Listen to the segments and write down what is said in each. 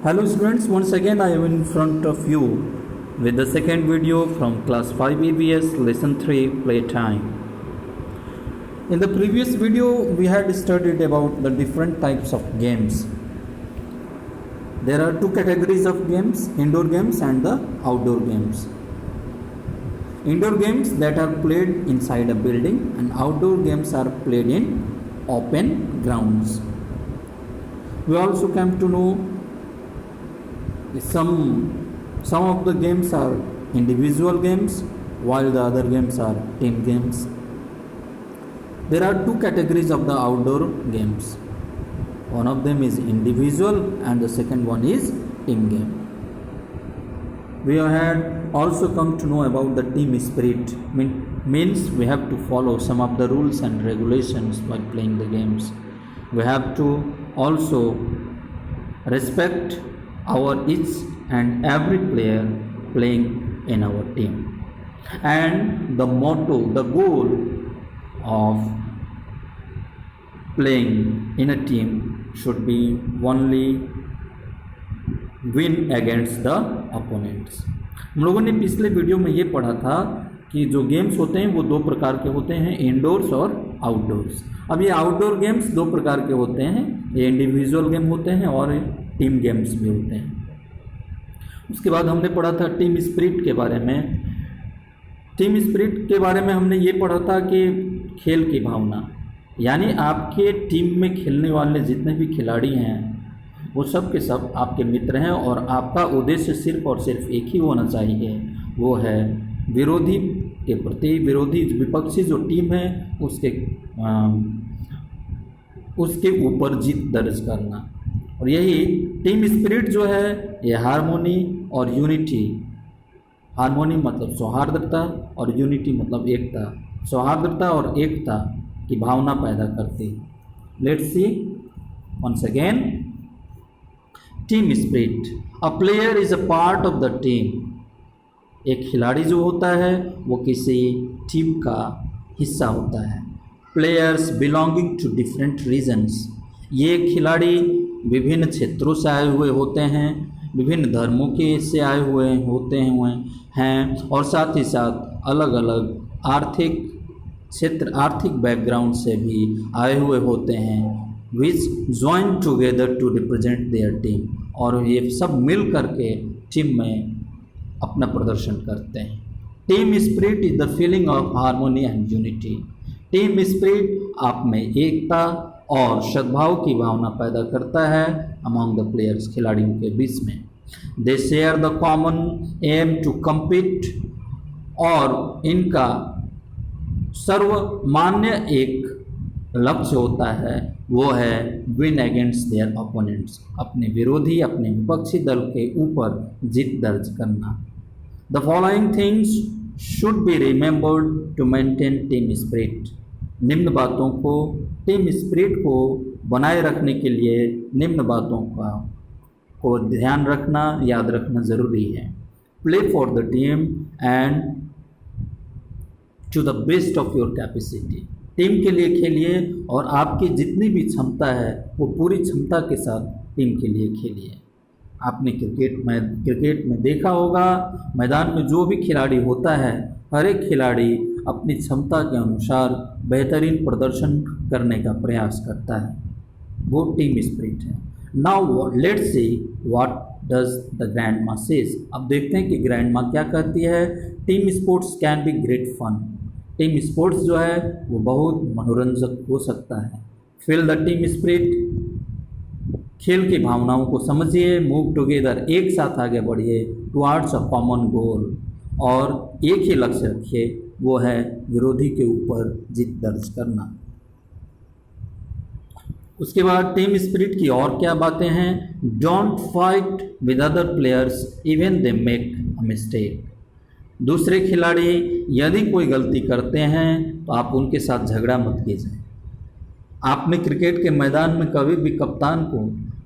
Hello students, once again I am in front of you with the second video from class 5 EVS lesson 3 playtime. In the previous video we had studied about the different types of games. There are two categories of games, indoor games and the outdoor games. Indoor games that are played inside a building and outdoor games are played in open grounds. We also came to know some of the games are individual games while the other games are team games. There are two categories of the outdoor games. One of them is individual and the second one is team game. We had also come to know about the team spirit. Means we have to follow some of the rules and regulations while playing the games. We have to also respect our each and every player playing in our team. And the motto, the goal of playing in a team should be only win against the opponents. हम लोगों ने पिछले video में ये पढ़ा था कि जो गेम्स होते हैं वो दो प्रकार के होते हैं, इंडोर्स और आउटडोर्स. अब ये आउटडोर गेम्स दो प्रकार के होते हैं, ये इंडिविजुअल गेम होते हैं और टीम गेम्स भी होते हैं. उसके बाद हमने पढ़ा था टीम स्पिरिट के बारे में. टीम स्पिरिट के बारे में हमने ये पढ़ा था कि खेल की भावना, यानी आपके टीम में खेलने वाले जितने भी खिलाड़ी हैं वो सब के सब आपके मित्र हैं और आपका उद्देश्य सिर्फ और सिर्फ एक ही होना चाहिए, वो है विरोधी के प्रति, विरोधी विपक्षी जो टीम है उसके ऊपर जीत दर्ज करना. और यही टीम स्पिरिट जो है ये हारमोनी और यूनिटी, हारमोनी मतलब सौहार्दता और यूनिटी मतलब एकता, सौहार्दता और एकता की भावना पैदा करती है. Let's see once again. Team spirit, a player is a part of the team. एक खिलाड़ी जो होता है वो किसी टीम का हिस्सा होता है. Players belonging to different regions, ये खिलाड़ी विभिन्न क्षेत्रों से आए हुए होते हैं, विभिन्न धर्मों के से आए हुए हैं और साथ ही साथ अलग अलग आर्थिक क्षेत्र, आर्थिक बैकग्राउंड से भी आए हुए होते हैं. Which join together to represent their team, और ये सब मिल करके टीम में अपना प्रदर्शन करते हैं. Team spirit is the feeling of harmony and unity. Team spirit आप में एकता और सद्भाव की भावना पैदा करता है अमंग द प्लेयर्स, खिलाड़ियों के बीच में. They share the common aim to compete, और इनका सर्वमान्य एक लक्ष्य होता है, वो है विन अगेंस्ट देयर ओपोनेंट्स, अपने विरोधी, अपने विपक्षी दल के ऊपर जीत दर्ज करना. The following things should be remembered to maintain team spirit. निम्न बातों को, टीम स्पिरिट को बनाए रखने के लिए निम्न बातों को ध्यान रखना, याद रखना ज़रूरी है. Play for the team and to the best of your capacity. Team के लिए खेलिए और आपकी जितनी भी क्षमता है वो पूरी क्षमता के साथ टीम के लिए खेलिए. आपने क्रिकेट में देखा होगा, मैदान में जो भी खिलाड़ी होता है, हर एक खिलाड़ी अपनी क्षमता के अनुसार बेहतरीन प्रदर्शन करने का प्रयास करता है, वो टीम स्पिरिट है. Now let's see what does the grandma says. अब देखते हैं कि ग्रैंड मा क्या कहती है. Team sports can be great fun. Team sports जो है वो बहुत मनोरंजक हो सकता है. फील द टीम स्पिरिट, खेल की भावनाओं को समझिए. मूव टुगेदर, एक साथ आगे बढ़िए. टुवार्ड्स अ कॉमन गोल, और एक ही लक्ष्य रखिए, वो है विरोधी के ऊपर जीत दर्ज करना. उसके बाद टीम स्पिरिट की और क्या बातें हैं. Don't fight with other players even they make a mistake. दूसरे खिलाड़ी यदि कोई गलती करते हैं तो आप उनके साथ झगड़ा मत कीजिए. आपने क्रिकेट के मैदान में कभी भी कप्तान को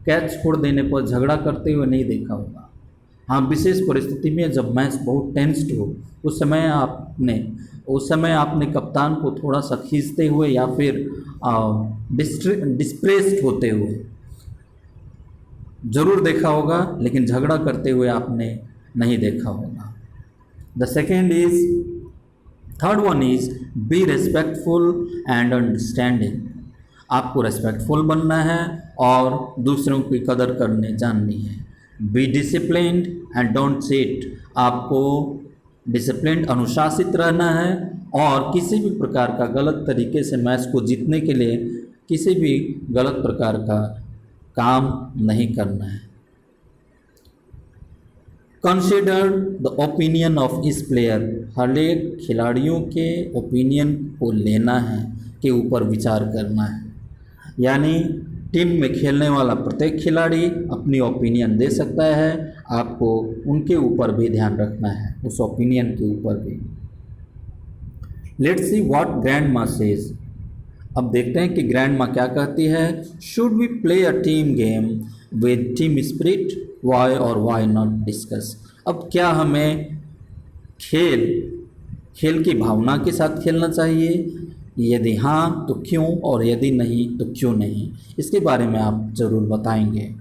कैच छोड़ देने पर झगड़ा करते हुए नहीं देखा होगा. हाँ, विशेष परिस्थिति में जब मैच बहुत टेंस्ड हो उस समय आपने कप्तान को थोड़ा सा खींचते हुए या फिर डिस्प्रेस्ड होते हुए ज़रूर देखा होगा, लेकिन झगड़ा करते हुए आपने नहीं देखा होगा। The second is, third one is be respectful and understanding. आपको रिस्पेक्टफुल बनना है और दूसरों की कदर करने जाननी है। Be disciplined and don't cheat. आपको डिसिप्लिन अनुशासित रहना है और किसी भी प्रकार का गलत तरीके से मैच को जीतने के लिए किसी भी गलत प्रकार का काम नहीं करना है। कंसिडर द ओपिनियन ऑफ इस प्लेयर। हर एक खिलाड़ियों के ओपिनियन को लेना है, के ऊपर विचार करना है। यानी टीम में खेलने वाला प्रत्येक खिलाड़ी अपनी ओपिनियन दे सकता है, आपको उनके ऊपर भी ध्यान रखना है, उस ओपिनियन के ऊपर भी। Let's see what grandma says. अब देखते हैं कि ग्रैंडमा क्या कहती है। Should we play a team game with team spirit, why or why not discuss. अब क्या हमें खेल की भावना के साथ खेलना चाहिए, यदि हाँ तो क्यों, और यदि नहीं तो क्यों नहीं, इसके बारे में आप ज़रूर बताएंगे।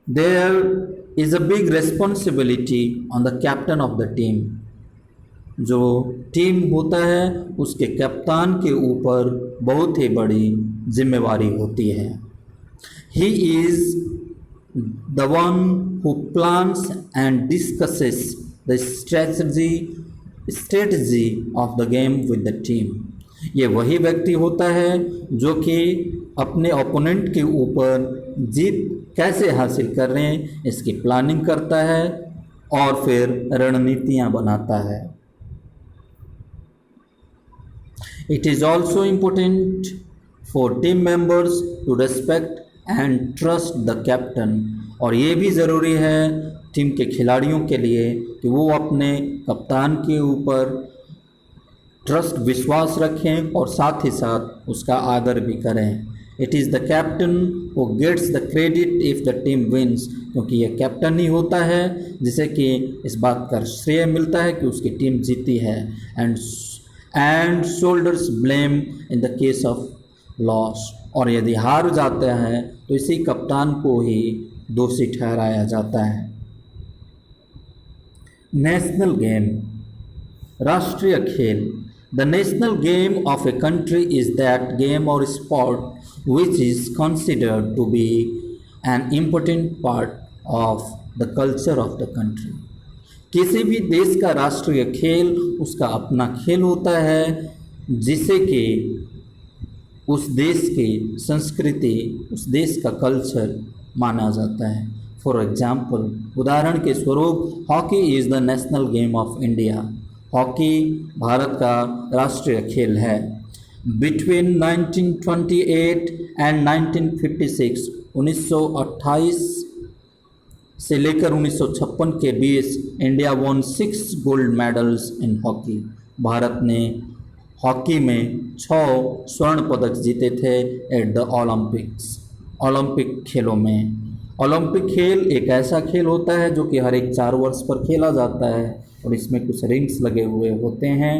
There is a big responsibility on the captain of the team. जो टीम होता है उसके कप्तान के ऊपर बहुत ही बड़ी जिम्मेवारी होती है। He is the one who plans and discusses the strategy of the game with the team. ये वही व्यक्ति होता है जो कि अपने ओपोनेंट के ऊपर जीत कैसे हासिल कर रहे हैं इसकी प्लानिंग करता है और फिर रणनीतियाँ बनाता है। It is also important for team members to respect and trust the captain। और ये भी ज़रूरी है टीम के खिलाड़ियों के लिए कि वो अपने कप्तान के ऊपर विश्वास रखें और साथ ही साथ उसका आदर भी करें। It is the captain who gets the credit if the team wins। क्योंकि ये कैप्टन ही होता है जिसे कि इस बात का श्रेय मिलता है कि उसकी टीम जीती है। And shoulders blame in the case of loss. और यदि हार जाता है तो इसी कप्तान को ही दोषी ठहराया जाता है। नेशनल गेम, राष्ट्रीय खेल। The national game of a country is that game और sport which is considered to be an important part of the culture of the country. किसी भी देश का राष्ट्रीय खेल उसका अपना खेल होता है जिसे कि उस देश की संस्कृति, उस देश का कल्चर माना जाता है। फॉर एग्जाम्पल, उदाहरण के स्वरूप, hockey is the national game of India. Hockey Bharat का राष्ट्रीय खेल है। बिटवीन 1928 एंड 1956, 1928 से लेकर 1956 के बीच India won 6 gold medals in hockey. Bharat ने हॉकी में 6 स्वर्ण पदक जीते थे एट द ओलंपिक खेलों में। ओलंपिक खेल एक ऐसा खेल होता है जो कि हर एक 4 वर्ष पर खेला जाता है और इसमें कुछ रिंग्स लगे हुए होते हैं।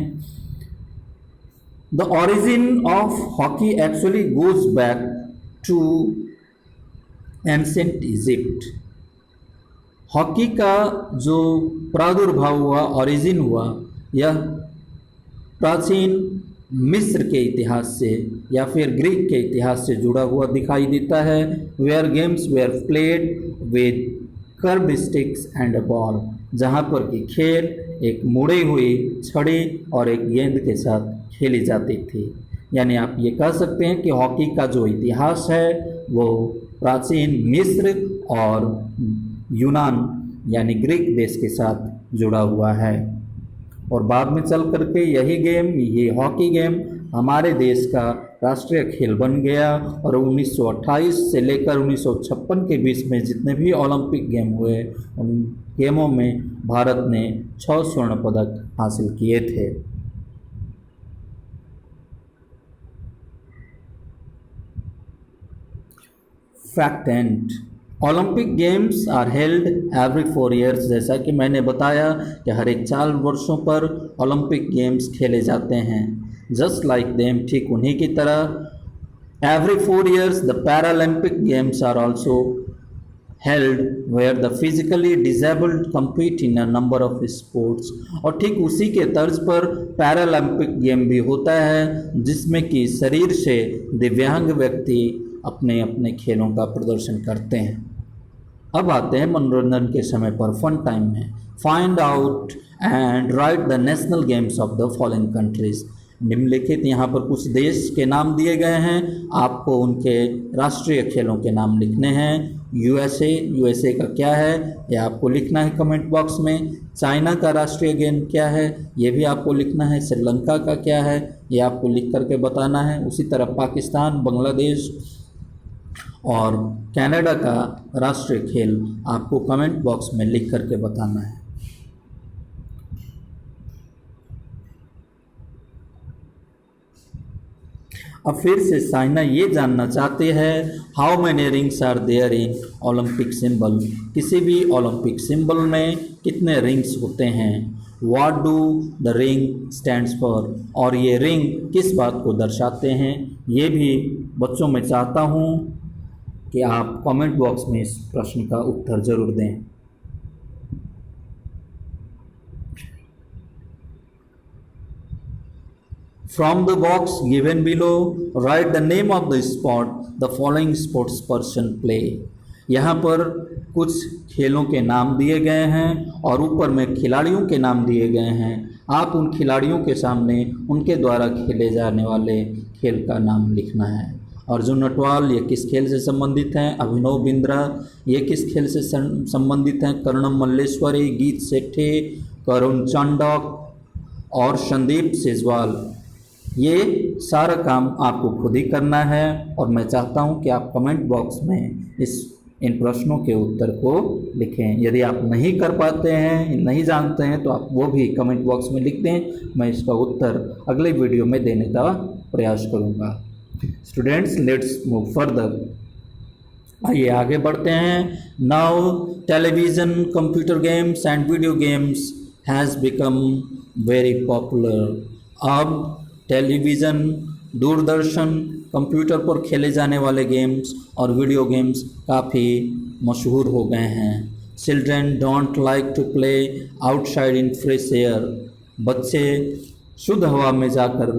The origin of hockey actually goes back to ancient Egypt. Hockey का जो प्रादुर्भाव हुआ, ओरिजिन हुआ, यह प्राचीन मिस्र के इतिहास से या फिर ग्रीक के इतिहास से जुड़ा हुआ दिखाई देता है। Where games were played with curved sticks and a ball. जहाँ पर कि खेल एक मुड़ी हुई छड़ी और एक गेंद के साथ खेली जाती थी। यानी आप ये कह सकते हैं कि हॉकी का जो इतिहास है वो प्राचीन मिस्र और यूनान यानी ग्रीक देश के साथ जुड़ा हुआ है और बाद में चल करके ये हॉकी गेम हमारे देश का राष्ट्रीय खेल बन गया। और 1928 से लेकर 1956 के बीच में जितने भी ओलंपिक गेम हुए उन गेमों में भारत ने 6 स्वर्ण पदक हासिल किए थे। Fact and, Olympic games are held every 4 years. जैसा कि मैंने बताया कि हर एक 4 वर्षों पर ओलंपिक गेम्स खेले जाते हैं। जस्ट लाइक देम, ठीक उन्हीं की तरह Every 4 years, the Paralympic Games are also held where the physically disabled compete in a number of sports। और ठीक उसी के तर्ज पर पैरालंपिक गेम भी होता है जिसमें कि शरीर से दिव्यांग व्यक्ति अपने अपने खेलों का प्रदर्शन करते हैं। अब आते हैं मनोरंजन के समय पर, फन टाइम में। Find out and right the national games of the following countries. निम्नलिखित यहाँ पर कुछ देश के नाम दिए गए हैं, आपको उनके राष्ट्रीय खेलों के नाम लिखने हैं। यूएसए का क्या है ये आपको लिखना है कमेंट बॉक्स में। चाइना का राष्ट्रीय गेम क्या है ये भी आपको लिखना है। श्रीलंका का क्या है ये आपको लिख करके बताना है। उसी तरह पाकिस्तान, बांग्लादेश और कनाडा का राष्ट्रीय खेल आपको कमेंट बॉक्स में लिख करके बताना है। अब फिर से साइना ये जानना चाहते हैं how many rings are there in Olympic symbol. किसी भी ओलंपिक सिंबल में कितने रिंग्स होते हैं। What do the ring stands for, और ये रिंग किस बात को दर्शाते हैं ये भी बच्चों में चाहता हूँ कि आप कमेंट बॉक्स में इस प्रश्न का उत्तर जरूर दें। From the box given below, write the name of the sport the following sports person play। यहाँ पर कुछ खेलों के नाम दिए गए हैं और ऊपर में खिलाड़ियों के नाम दिए गए हैं। आप उन खिलाड़ियों के सामने उनके द्वारा खेले जाने वाले खेल का नाम लिखना है। अर्जुन नटवाल ये किस खेल से संबंधित हैं। अभिनव बिंद्रा ये किस खेल से संबंधित हैं। कर्णम मल्लेश्वरी, गीत सेठी, करुण चांडक और संदीप सेजवाल। ये सारा काम आपको खुद ही करना है और मैं चाहता हूं कि आप कमेंट बॉक्स में इन प्रश्नों के उत्तर को लिखें। यदि आप नहीं कर पाते हैं, नहीं जानते हैं तो आप वो भी कमेंट बॉक्स में लिख दें। मैं इसका उत्तर अगले वीडियो में देने का प्रयास करूंगा। Students, let's move further. आइए आगे बढ़ते हैं। Now television, computer games and video games has become very popular. अब टेलीविज़न, दूरदर्शन, कंप्यूटर पर खेले जाने वाले गेम्स और वीडियो गेम्स काफ़ी मशहूर हो गए हैं। Children don't like to play outside in fresh air. बच्चे शुद्ध हवा में जाकर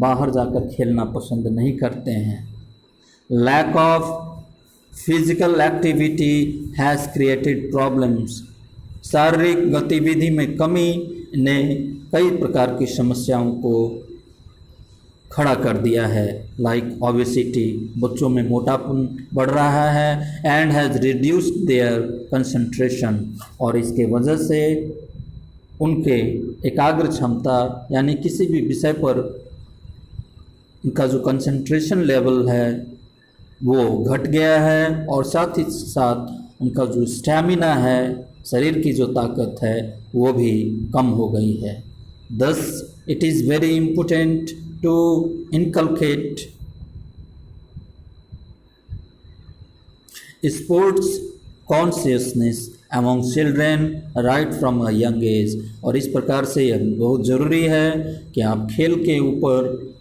बाहर जाकर खेलना पसंद नहीं करते हैं। Lack of physical activity has created problems. शारीरिक गतिविधि में कमी ने कई प्रकार की समस्याओं को खड़ा कर दिया है। लाइक ओबेसिटी, बच्चों में मोटापन बढ़ रहा है। And has reduced there concentration, और इसके वजह से उनके एकाग्र क्षमता यानी किसी भी विषय पर उनका जो कंसंट्रेशन लेवल है वो घट गया है, और साथ ही साथ उनका जो स्टैमिना है, शरीर की जो ताकत है वो भी कम हो गई है। Thus it is very important to inculcate sports consciousness among children right from a young age। और इस प्रकार से यह बहुत ज़रूरी है कि आप खेल के ऊपर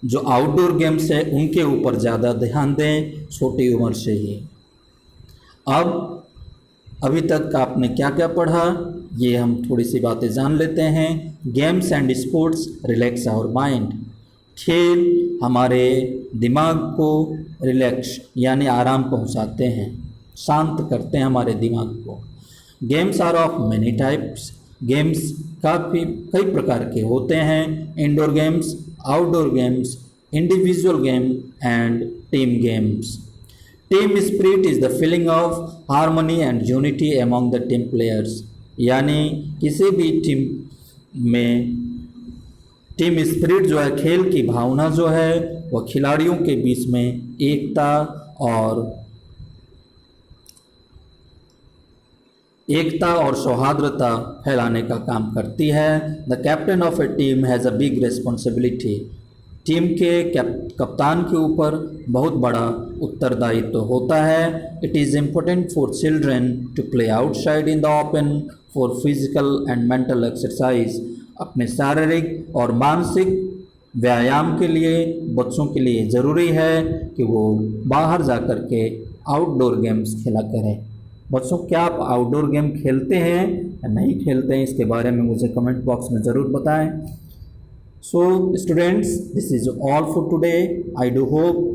जो आउटडोर गेम्स है उनके ऊपर ज़्यादा ध्यान दें छोटी उम्र से ही। अब अभी तक आपने क्या क्या पढ़ा ये हम थोड़ी सी बातें जान लेते हैं। Games and sports relax our mind. खेल हमारे दिमाग को रिलैक्स यानी आराम पहुंचाते हैं, शांत करते हैं हमारे दिमाग को। Games are of many types. Games कई प्रकार के होते हैं। Indoor games, outdoor games, individual game and team games. Team spirit is the feeling of harmony and unity among the team players. यानी किसी भी टीम में टीम स्पिरिट जो है, खेल की भावना जो है वह खिलाड़ियों के बीच में एकता और सौहार्दता फैलाने का काम करती है। The captain of a team has a big responsibility. Team के कप्तान के ऊपर बहुत बड़ा उत्तरदायित्व होता है। It is important for children to play outside in the open for physical and mental exercise. अपने शारीरिक और मानसिक व्यायाम के लिए बच्चों के लिए ज़रूरी है कि वो बाहर जा कर के आउटडोर गेम्स खेला करें। बच्चों, क्या आप आउटडोर गेम खेलते हैं या नहीं खेलते हैं, इसके बारे में मुझे कमेंट बॉक्स में ज़रूर बताएं। So students, this is all for today. I do hope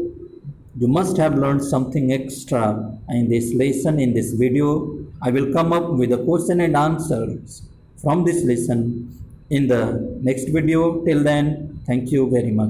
you must have learned something extra in this lesson, in this video. I will come up with the question and answers from this lesson in the next video. Till then, thank you very much.